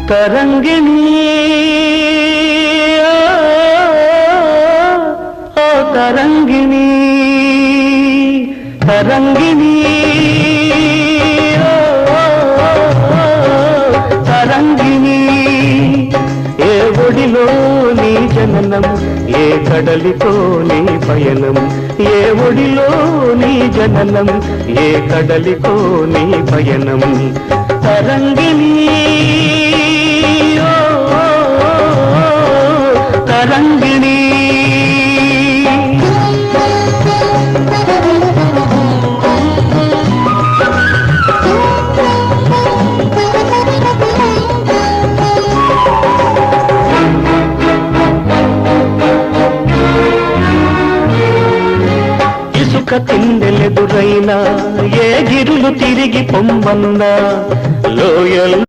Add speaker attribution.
Speaker 1: తరంగిణి ఓ తరంగిణి తరంగిణి తరంగిణి ఏ ఒడిలో నీ జననం ఏ కడలితో నీ పయనం ఏ ఒడిలో నీ జననం ఏ కడలితో నీ పయనం తరంగిణి తరంగిణి ఇసుక తిండెలెదురైనా ఏ గిరులు తిరిగి పొమ్మన్నా లోయల్